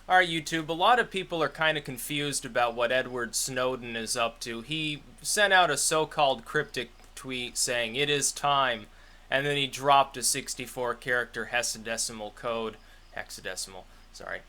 Alright, YouTube, a lot of people are kind of confused about what Edward Snowden is up to. He sent out a so-called cryptic tweet saying, "It is time," and then he dropped a 64-character hexadecimal code, hexadecimal, sorry,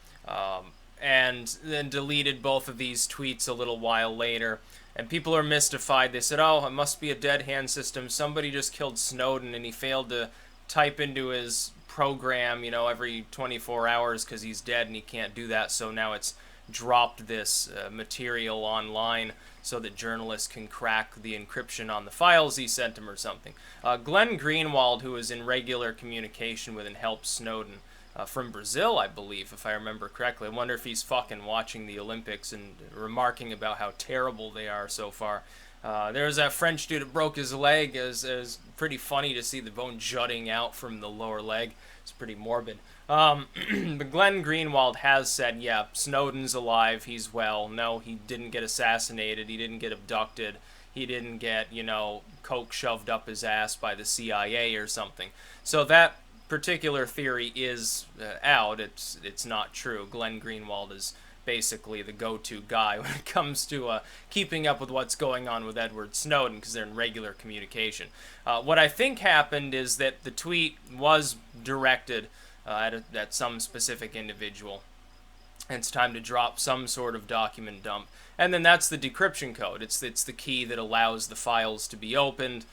and then deleted both of these tweets a little while later. And people are mystified. They said, "Oh, it must be a dead hand system. Somebody just killed Snowden and he failed to type into his program, every 24 hours because he's dead and he can't do that. So now it's dropped this material online so that journalists can crack the encryption on the files he sent him or something." Glenn Greenwald, who is in regular communication with and helps Snowden, from Brazil, I believe, if I remember correctly. I wonder if he's fucking watching the Olympics and remarking about how terrible they are so far. There's that French dude that broke his leg. Is pretty funny to see the bone jutting out from the lower leg. It's pretty morbid. But Glenn Greenwald has said, yeah, Snowden's alive. He's well. No, he didn't get assassinated. He didn't get abducted. He didn't get, coke shoved up his ass by the CIA or something. So that particular theory is out. It's not true. Glenn Greenwald is basically the go-to guy when it comes to keeping up with what's going on with Edward Snowden because they're in regular communication. What I think happened is that the tweet was directed at some specific individual. It's time to drop some sort of document dump. And then that's the decryption code. It's the key that allows the files to be opened.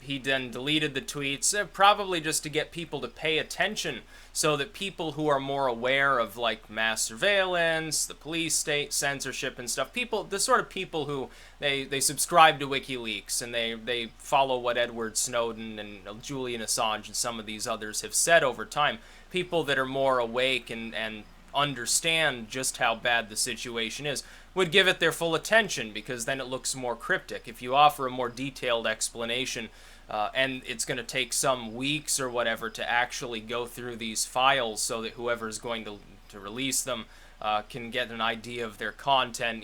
He then deleted the tweets, probably just to get people to pay attention so that people who are more aware of like mass surveillance, the police state, censorship and stuff, the sort of people who they subscribe to WikiLeaks and they follow what Edward Snowden and Julian Assange and some of these others have said over time, people that are more awake and understand just how bad the situation is, would give it their full attention because then it looks more cryptic. If you offer a more detailed explanation, and it's going to take some weeks or whatever to actually go through these files so that whoever's going to release them can get an idea of their content,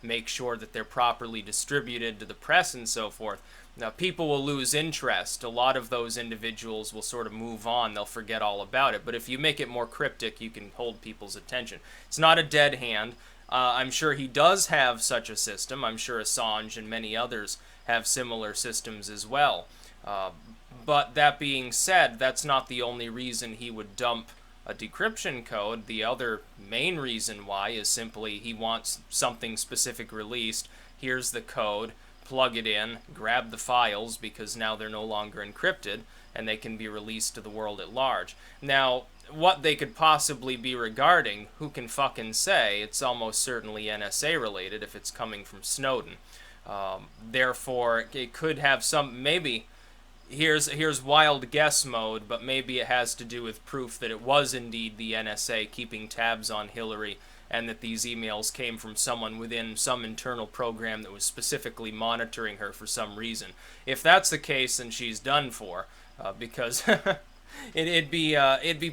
make sure that they're properly distributed to the press and so forth. Now, people will lose interest. A lot of those individuals will sort of move on. They'll forget all about it. But if you make it more cryptic, you can hold people's attention. It's not a dead hand. I'm sure he does have such a system. I'm sure Assange and many others have similar systems as well. But that being said, that's not the only reason he would dump a decryption code. The other main reason why is simply he wants something specific released. Here's the code. Plug it in, grab the files because now they're no longer encrypted and they can be released to the world at large. Now, what they could possibly be regarding, who can fucking say? It's almost certainly NSA related if it's coming from Snowden. Therefore, it could have some, maybe, here's wild guess mode, but maybe it has to do with proof that it was indeed the NSA keeping tabs on Hillary and that these emails came from someone within some internal program that was specifically monitoring her for some reason. If that's the case, then she's done for, because it'd be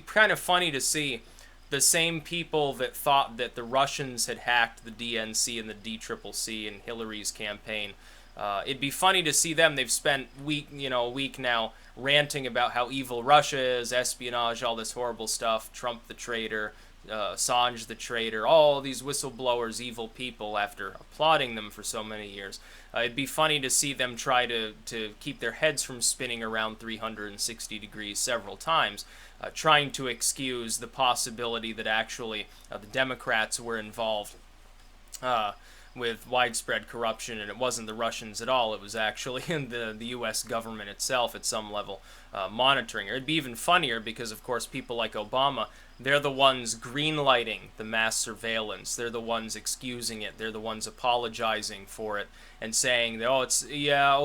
kind of funny to see the same people that thought that the Russians had hacked the DNC and the DCCC in Hillary's campaign. It'd be funny to see them. They've spent a week now ranting about how evil Russia is, espionage, all this horrible stuff, Trump the traitor, Assange the traitor, all these whistleblowers, evil people, after applauding them for so many years. It'd be funny to see them try to keep their heads from spinning around 360 degrees several times, trying to excuse the possibility that actually the Democrats were involved with widespread corruption, and it wasn't the Russians at all. It was actually the U.S. government itself at some level monitoring her. It'd be even funnier because, of course, people like Obama, they're the ones greenlighting the mass surveillance. They're the ones excusing it. They're the ones apologizing for it and saying, oh,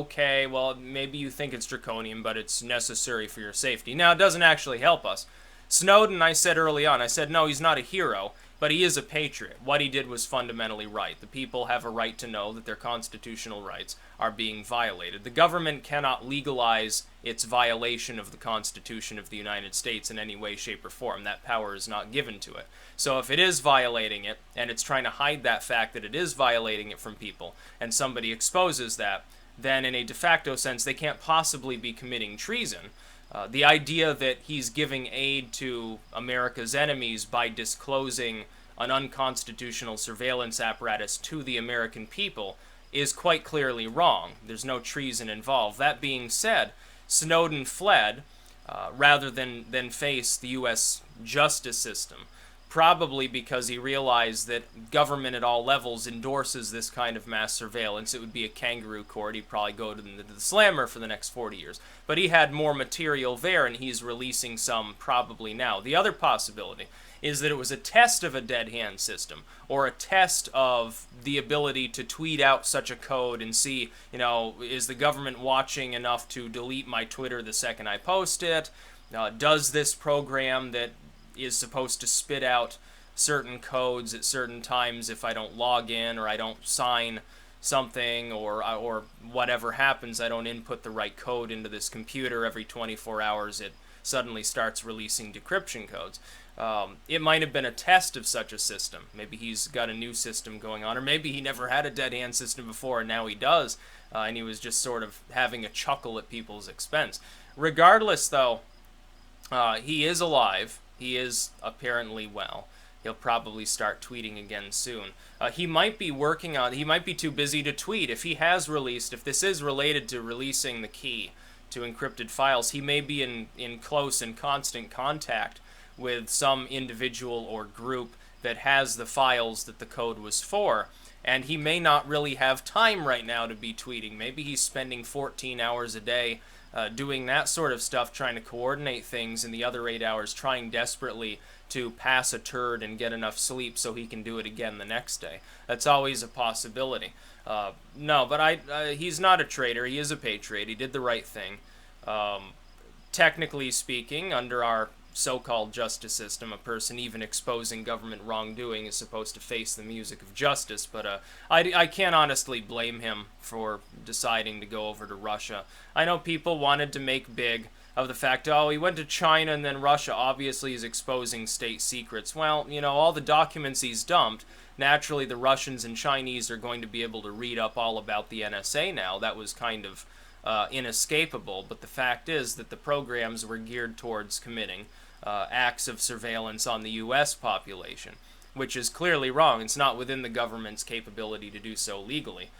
okay, well, maybe you think it's draconian, but it's necessary for your safety. Now, it doesn't actually help us. Snowden, I said early on, I said, no, he's not a hero, but he is a patriot. What he did was fundamentally right. The people have a right to know that their constitutional rights are being violated. The government cannot legalize its violation of the Constitution of the United States in any way, shape, or form. That power is not given to it. So if it is violating it, and it's trying to hide that fact that it is violating it from people, and somebody exposes that, then in a de facto sense, they can't possibly be committing treason. The idea that he's giving aid to America's enemies by disclosing an unconstitutional surveillance apparatus to the American people is quite clearly wrong. There's no treason involved. That being said, Snowden fled rather than face the U.S. justice system, probably because he realized that government at all levels endorses this kind of mass surveillance. It would be a kangaroo court. He'd probably go to the slammer for the next 40 years. But he had more material there, and he's releasing some probably now. The other possibility is that it was a test of a dead hand system, or a test of the ability to tweet out such a code and see, is the government watching enough to delete my Twitter the second I post it? Does this program that is supposed to spit out certain codes at certain times if I don't log in or I don't sign something or whatever happens, I don't input the right code into this computer every 24 hours, it suddenly starts releasing decryption codes. It might have been a test of such a system. Maybe he's got a new system going on, or maybe he never had a dead hand system before and now he does, and he was just sort of having a chuckle at people's expense. Regardless, though, he is alive. He is apparently well. He'll probably start tweeting again soon. He might be too busy to tweet. If this is related to releasing the key to encrypted files, he may be in close and constant contact with some individual or group that has the files that the code was for, and he may not really have time right now to be tweeting. Maybe he's spending 14 hours a day doing that sort of stuff, trying to coordinate things, in the other 8 hours trying desperately to pass a turd and get enough sleep so he can do it again the next day. That's always a possibility. No, but he's not a traitor. He is a patriot. He did the right thing. Technically speaking, under our so-called justice system, a person even exposing government wrongdoing is supposed to face the music of justice, but I can't honestly blame him for deciding to go over to Russia. I know people wanted to make big of the fact, he went to China and then Russia obviously is exposing state secrets. Well, all the documents he's dumped, naturally the Russians and Chinese are going to be able to read up all about the NSA now. That was kind of inescapable, but the fact is that the programs were geared towards committing acts of surveillance on the U.S. population, which is clearly wrong. It's not within the government's capability to do so legally.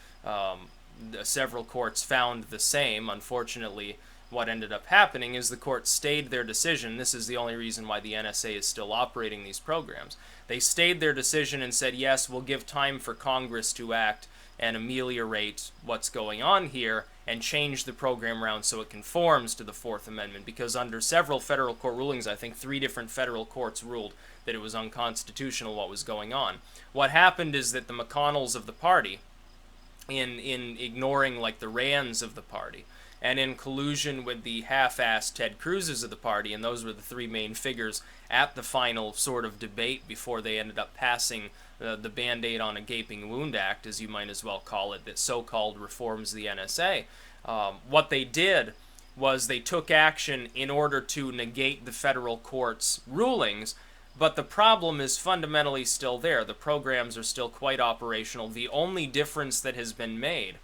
Several courts found the same. Unfortunately, what ended up happening is the court stayed their decision. This is the only reason why the NSA is still operating these programs. They stayed their decision and said, yes, we'll give time for Congress to act and ameliorate what's going on here and change the program around so it conforms to the Fourth Amendment, because under several federal court rulings, I think 3 different federal courts ruled that it was unconstitutional what was going on. What happened is that the McConnells of the party, in ignoring like the Rands of the party, and in collusion with the half-assed Ted Cruz's of the party, and those were the 3 main figures at the final sort of debate before they ended up passing the Band-Aid on a Gaping Wound Act, as you might as well call it, that so-called reforms the NSA. What they did was they took action in order to negate the federal court's rulings, but the problem is fundamentally still there. The programs are still quite operational. The only difference that has been made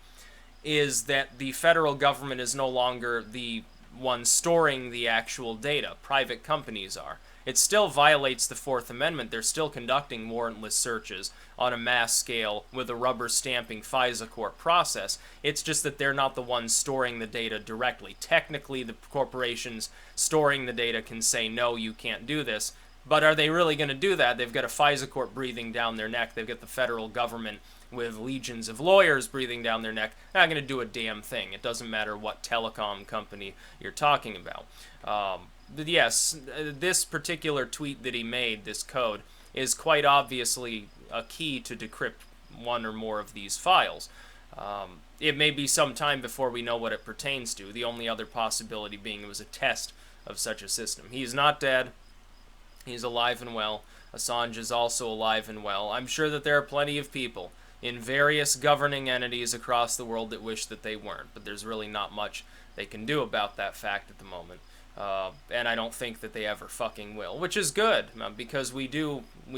is that the federal government is no longer the one storing the actual data. Private companies are. It still violates the Fourth Amendment. They're still conducting warrantless searches on a mass scale with a rubber stamping FISA court process. It's just that they're not the ones storing the data directly. Technically, the corporations storing the data can say, no, you can't do this. But are they really going to do that? They've got a FISA court breathing down their neck. They've got the federal government with legions of lawyers breathing down their neck. They're not going to do a damn thing. It doesn't matter what telecom company you're talking about. But yes, this particular tweet that he made, this code, is quite obviously a key to decrypt one or more of these files. It may be some time before we know what it pertains to, the only other possibility being it was a test of such a system. He is not dead. He's alive and well. Assange is also alive and well. I'm sure that there are plenty of people in various governing entities across the world that wish that they weren't, but there's really not much they can do about that fact at the moment. And I don't think that they ever fucking will, which is good, because we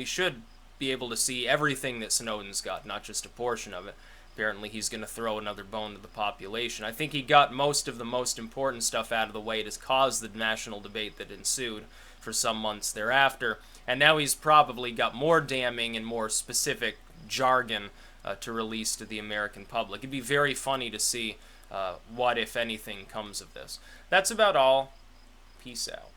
should be able to see everything that Snowden's got, not just a portion of it. Apparently he's going to throw another bone to the population. I think he got most of the most important stuff out of the way to cause the national debate that ensued for some months thereafter. And now he's probably got more damning and more specific jargon to release to the American public. It'd be very funny to see what, if anything, comes of this. That's about all. Peace out.